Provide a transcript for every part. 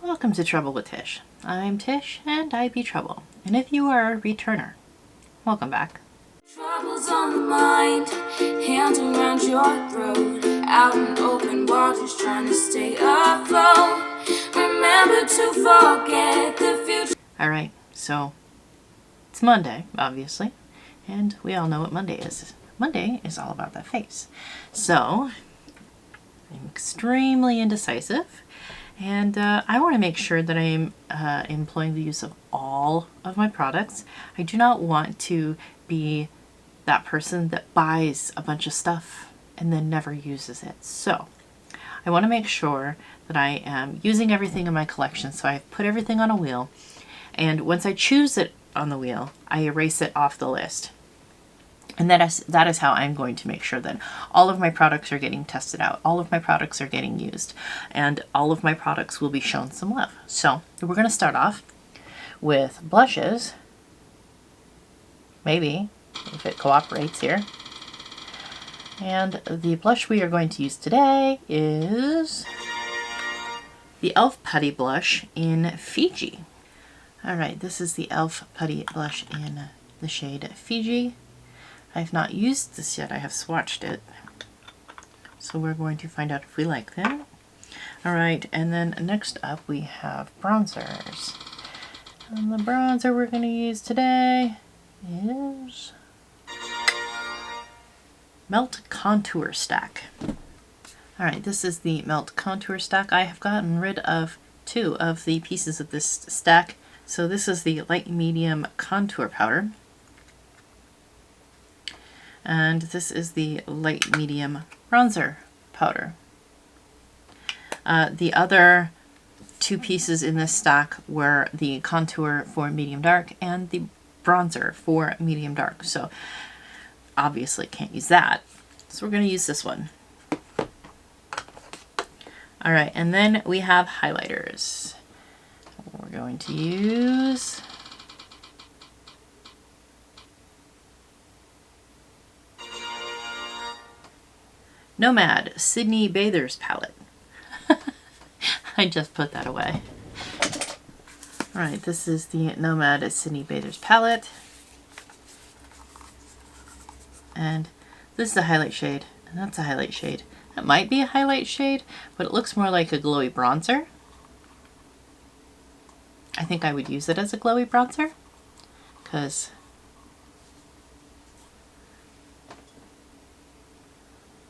Welcome to Trouble with Tish. I'm Tish and I be Trouble. And if you are a returner, welcome back. Troubles on the mind, hands around your throat, out in open waters trying to stay afloat. Remember to forget the future. Alright, so it's Monday, obviously, and we all know what Monday is. Monday is all about that face. So, I'm extremely indecisive, and I want to make sure that I am employing the use of all of my products. I do not want to be that person that buys a bunch of stuff and then never uses it. So I want to make sure that I am using everything in my collection. So I've put everything on a wheel, and once I choose it on the wheel, I erase it off the list. And that is how I'm going to make sure that all of my products are getting tested out, all of my products are getting used, and all of my products will be shown some love. So we're going to start off with blushes, maybe, if it cooperates here. And the blush we are going to use today is the e.l.f. Putty Blush in Fiji. Alright, this is the e.l.f. Putty Blush in the shade Fiji. I have not used this yet, I have swatched it. So we're going to find out if we like them. Alright, and then next up we have bronzers. And the bronzer we're going to use today is Melt Contour Stack. Alright, this is the Melt Contour Stack. I have gotten rid of 2 of the pieces of this stack. So this is the light medium contour powder. And this is the light medium bronzer powder. The other 2 pieces in this stack were the contour for medium dark and the bronzer for medium dark. So obviously can't use that. So we're going to use this one. Alright, and then we have highlighters. We're going to use Nomad Sydney Bathers Palette. I just put that away. Alright, this is the Nomad Sydney Bathers Palette. And this is a highlight shade, and that's a highlight shade. That might be a highlight shade, but it looks more like a glowy bronzer. I think I would use it as a glowy bronzer, because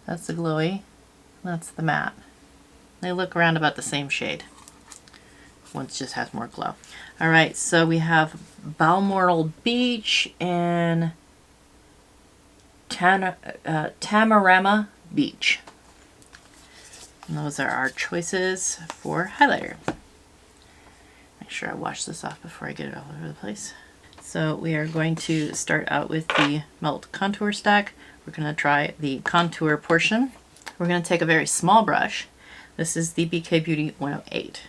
that's the glowy, that's the matte. They look around about the same shade. One just has more glow. Alright, so we have Balmoral Beach and Tamarama Beach. And those are our choices for highlighter. Make sure I wash this off before I get it all over the place. So we are going to start out with the Melt Contour Stack. We're going to try the contour portion. We're going to take a very small brush. This is the BK Beauty 108.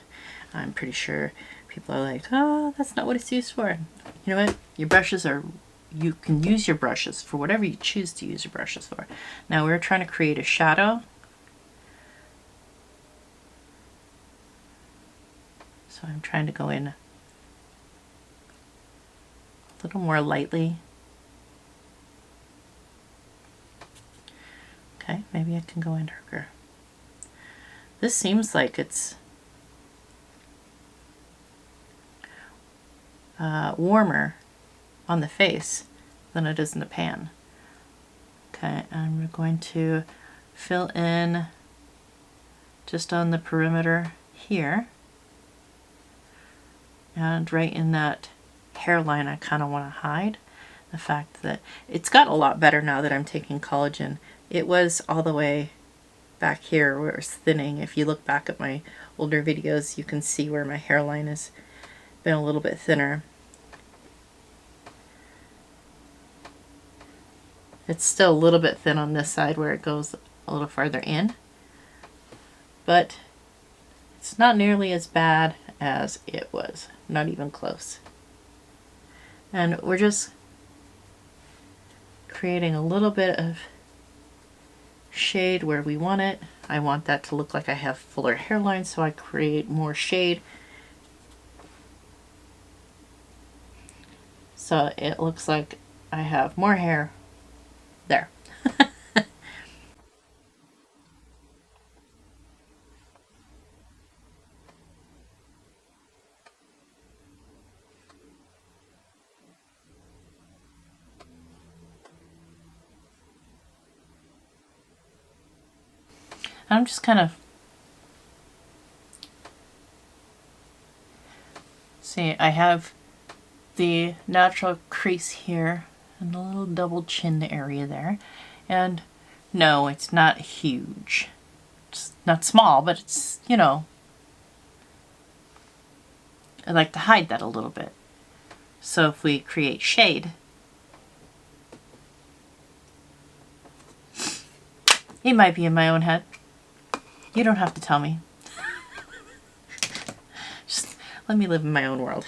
I'm pretty sure people are like, oh, that's not what it's used for. You know what? Your brushes are, you can use your brushes for whatever you choose to use your brushes for. Now we're trying to create a shadow. So I'm trying to go in a little more lightly. Okay, maybe I can go in darker. This seems like it's warmer on the face than it is in the pan. Okay, and we're going to fill in just on the perimeter here. And right in that hairline I kind of want to hide the fact that it's got a lot better now that I'm taking collagen. It was all the way back here where it was thinning. If you look back at my older videos, you can see where my hairline has been a little bit thinner. It's still a little bit thin on this side where it goes a little farther in, but it's not nearly as bad as it was. Not even close. And we're just creating a little bit of shade where we want it. I want that to look like I have fuller hairline, so I create more shade So it looks like I have more hair there. I'm just kind of, see, I have the natural crease here and a little double chin area there. And no, it's not huge. It's not small, but it's, you know, I like to hide that a little bit. So if we create shade, it might be in my own head. You don't have to tell me. Just let me live in my own world.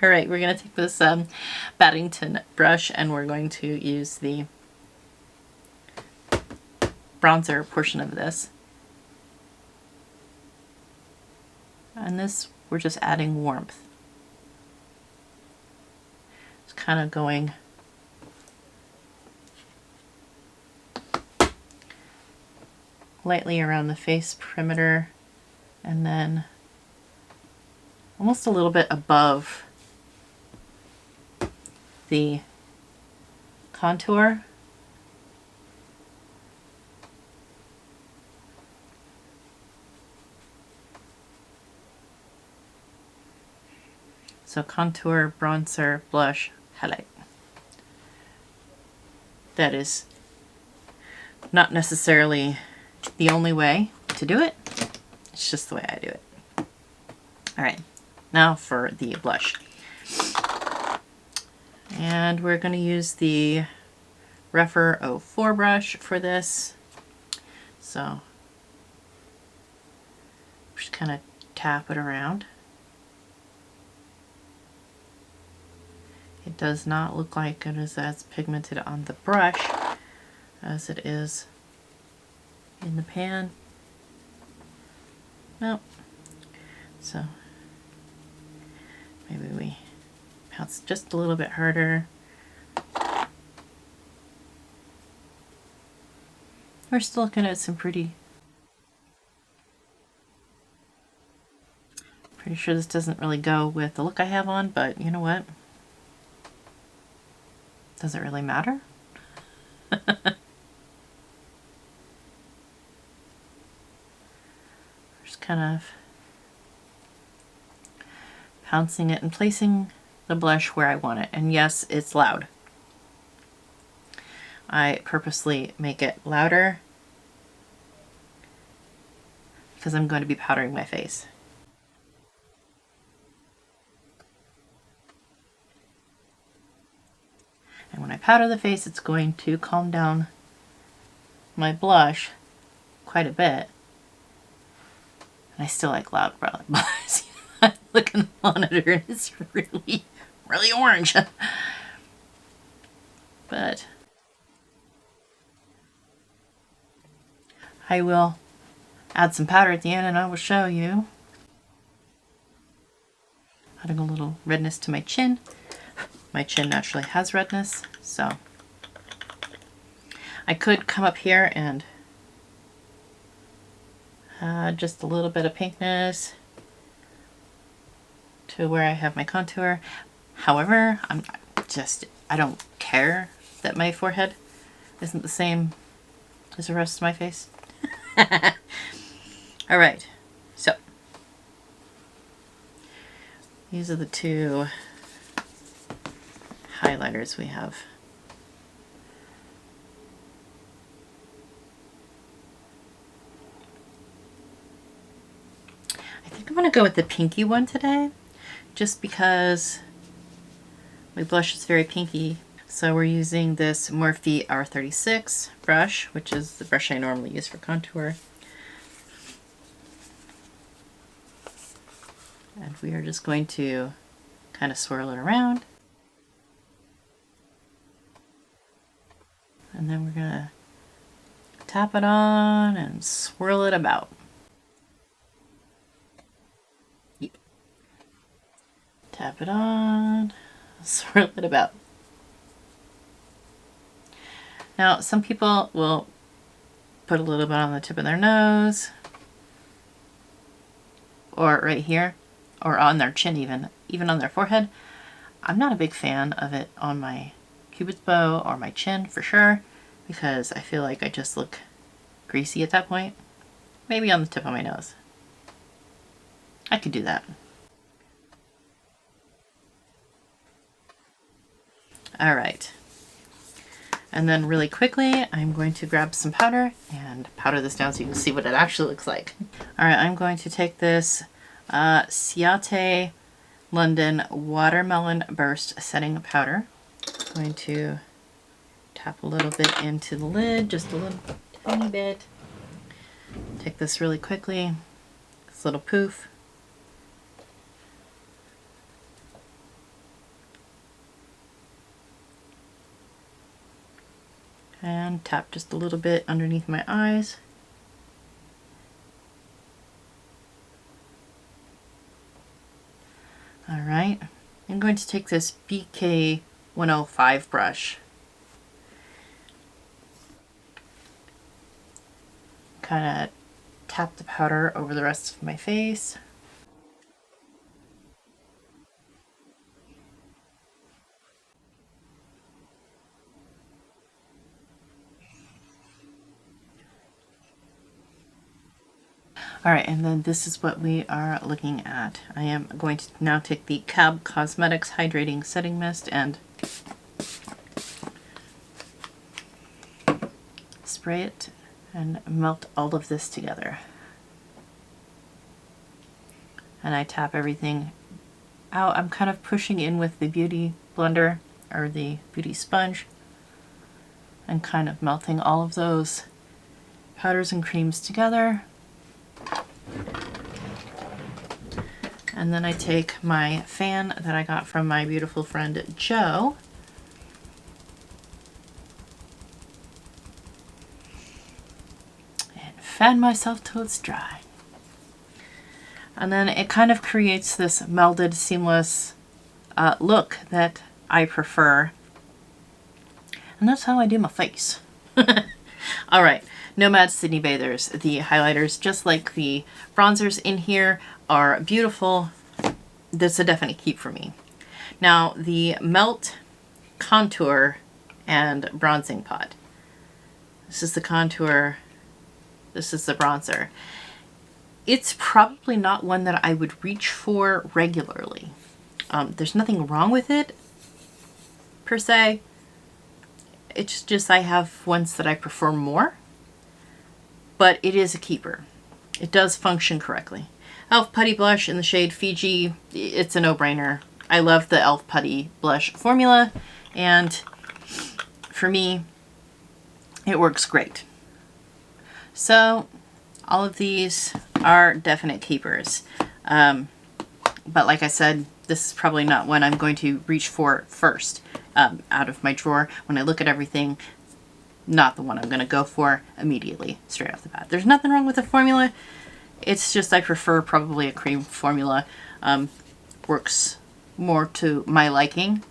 All right, we're going to take this Paddington brush and we're going to use the bronzer portion of this. And this, we're just adding warmth. It's kind of going lightly around the face perimeter and then almost a little bit above the contour. So contour, bronzer, blush, highlight. That is not necessarily the only way to do it. It's just the way I do it. All right, now for the blush. And we're going to use the Referral 04 brush for this. So just kind of tap it around. It does not look like it is as pigmented on the brush as it is in the pan. Nope. So maybe we pounce just a little bit harder. We're still looking at some pretty sure this doesn't really go with the look I have on, but you know what? Does it really matter? Just kind of pouncing it and placing the blush where I want it. And yes, it's loud. I purposely make it louder because I'm going to be powdering my face. And when I powder the face, it's going to calm down my blush quite a bit. And I still like loud blush. I look in the monitor and it's really, really orange. But I will add some powder at the end and I will show you. Adding a little redness to my chin. My chin naturally has redness, so I could come up here and add just a little bit of pinkness to where I have my contour. However, I don't care that my forehead isn't the same as the rest of my face. All right, so these are the two highlighters we have. I think I'm going to go with the pinky one today, just because my blush is very pinky. So we're using this Morphe R36 brush, which is the brush I normally use for contour. And we are just going to kind of swirl it around. And then we're gonna tap it on and swirl it about. Yep. Tap it on, swirl it about. Now, some people will put a little bit on the tip of their nose, or right here, or on their chin even on their forehead. I'm not a big fan of it on my cupid's bow or my chin for sure, because I feel like I just look greasy at that point. Maybe on the tip of my nose. I could do that. All right. And then really quickly, I'm going to grab some powder and powder this down so you can see what it actually looks like. All right, I'm going to take this Ciate London Watermelon Burst Setting Powder. I'm going to tap a little bit into the lid, just a little tiny bit. Take this really quickly, this little poof. And tap just a little bit underneath my eyes. All right, I'm going to take this BK 105 brush. Kind of tap the powder over the rest of my face. All right, and then this is what we are looking at. I am going to now take the CxC Cosmetics Hydrating Setting Mist and spray it and melt all of this together. And I tap everything out. I'm kind of pushing in with the beauty blender or the beauty sponge and kind of melting all of those powders and creams together. And then I take my fan that I got from my beautiful friend Jo, and fan myself till it's dry. And then it kind of creates this melded, seamless look that I prefer. And that's how I do my face. All right, Nomad Sydney Bathers. The highlighters, just like the bronzers in here, are beautiful. That's a definite keep for me. Now, the Melt Contour and Bronzing Pot. This is the contour. This is the bronzer. It's probably not one that I would reach for regularly. There's nothing wrong with it, per se. It's just I have ones that I prefer more. But it is a keeper. It does function correctly. e.l.f. Putty Blush in the shade Fiji. It's a no-brainer. I love the e.l.f. Putty Blush formula, and for me, it works great. So all of these are definite keepers. But like I said, this is probably not one I'm going to reach for first out of my drawer. When I look at everything, not the one I'm going to go for immediately, straight off the bat. There's nothing wrong with the formula. It's just I prefer probably a cream formula. Works more to my liking.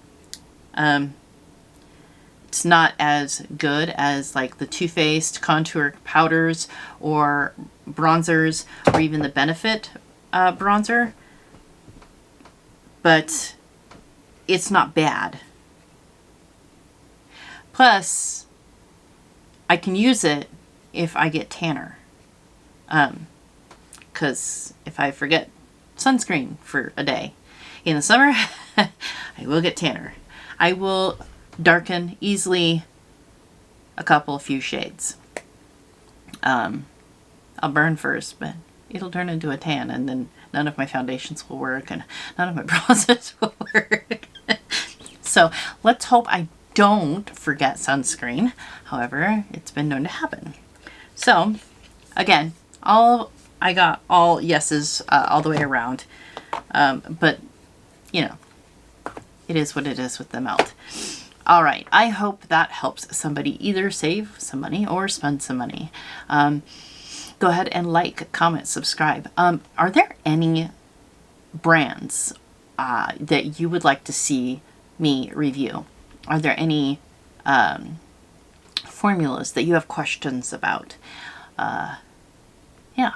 It's not as good as like the Too Faced contour powders or bronzers or even the Benefit bronzer. But it's not bad. Plus, I can use it if I get tanner. Because if I forget sunscreen for a day in the summer, I will get tanner. I will darken easily a few shades. I'll burn first, but it'll turn into a tan, and then none of my foundations will work and none of my bronzers will work. So let's hope I don't forget sunscreen. However, it's been known to happen. So again, I got all yeses all the way around. But you know, it is what it is with the melt. All right, I hope that helps somebody either save some money or spend some money. Go ahead and like, comment, subscribe. Are there any brands that you would like to see me review. Are there any formulas that you have questions about? Yeah,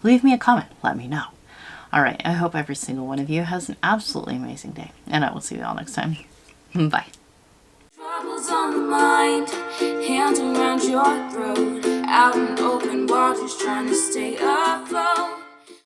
leave me a comment. Let me know. All right, I hope every single one of you has an absolutely amazing day, and I will see you all next time. Bye. Troubles on the mind, hands around your throat, out in open waters trying to stay afloat.